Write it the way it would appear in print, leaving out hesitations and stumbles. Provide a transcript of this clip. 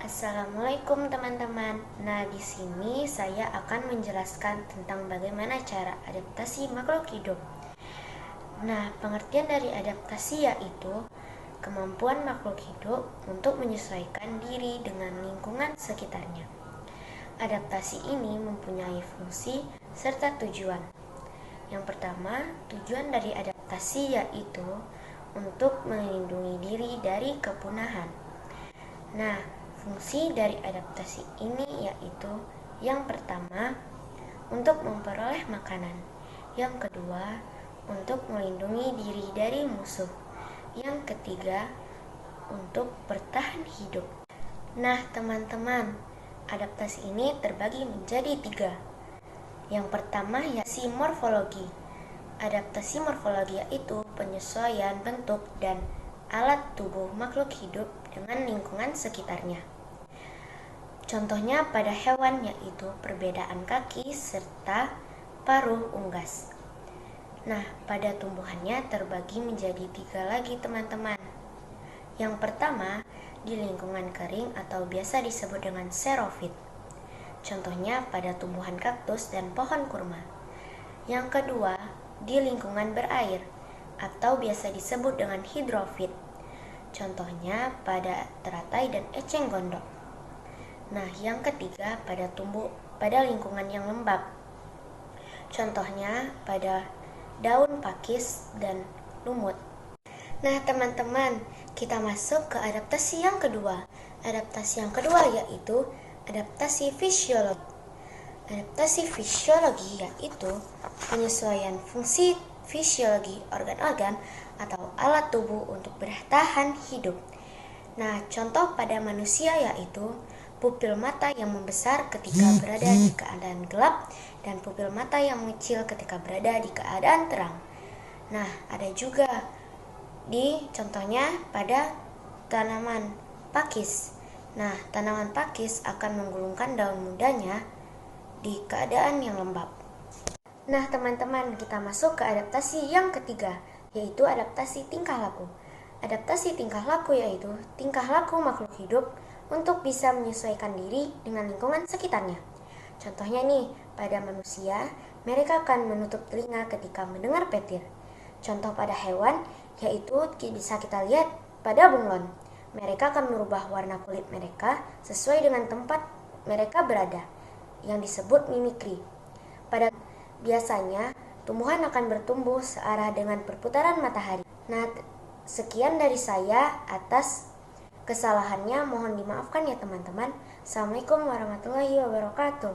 Assalamualaikum teman-teman. Nah, di sini saya akan menjelaskan tentang bagaimana cara adaptasi makhluk hidup. Nah, pengertian dari adaptasi yaitu kemampuan makhluk hidup untuk menyesuaikan diri dengan lingkungan sekitarnya. Adaptasi ini mempunyai fungsi serta tujuan. Yang pertama, tujuan dari adaptasi yaitu untuk melindungi diri dari kepunahan. Nah, fungsi dari adaptasi ini yaitu yang pertama, untuk memperoleh makanan. Yang kedua, untuk melindungi diri dari musuh. Yang ketiga, untuk bertahan hidup. Nah, teman-teman, adaptasi ini terbagi menjadi 3. Yang pertama yaitu morfologi. Adaptasi morfologi yaitu penyesuaian bentuk dan alat tubuh makhluk hidup dengan lingkungan sekitarnya. Contohnya pada hewan yaitu perbedaan kaki serta paruh unggas. Nah, pada tumbuhannya terbagi menjadi 3 lagi teman-teman. Yang pertama, di lingkungan kering atau biasa disebut dengan xerofit. Contohnya pada tumbuhan kaktus dan pohon kurma. Yang kedua, di lingkungan berair atau biasa disebut dengan hidrofit. Contohnya pada teratai dan eceng gondok. Nah, yang ketiga pada lingkungan yang lembab. Contohnya pada daun pakis dan lumut. Nah, teman-teman, kita masuk ke adaptasi yang kedua. Adaptasi yang kedua yaitu adaptasi fisiologi. Adaptasi fisiologi yaitu penyesuaian fungsi fisiologi organ-organ atau alat tubuh untuk bertahan hidup. Nah, contoh pada manusia yaitu pupil mata yang membesar ketika berada di keadaan gelap dan pupil mata yang mengecil ketika berada di keadaan terang. Nah, ada juga contohnya pada tanaman pakis. Nah, tanaman pakis akan menggulungkan daun mudanya di keadaan yang lembab. Nah, teman-teman, kita masuk ke adaptasi yang ketiga, yaitu adaptasi tingkah laku. Adaptasi tingkah laku yaitu tingkah laku makhluk hidup untuk bisa menyesuaikan diri dengan lingkungan sekitarnya. Contohnya nih, pada manusia, mereka akan menutup telinga ketika mendengar petir. Contoh pada hewan, yaitu bisa kita lihat pada bunglon. Mereka akan merubah warna kulit mereka sesuai dengan tempat mereka berada, yang disebut mimikri. Biasanya, tumbuhan akan bertumbuh searah dengan perputaran matahari. Nah, sekian dari saya. Atas kesalahannya mohon dimaafkan ya teman-teman. Assalamualaikum warahmatullahi wabarakatuh.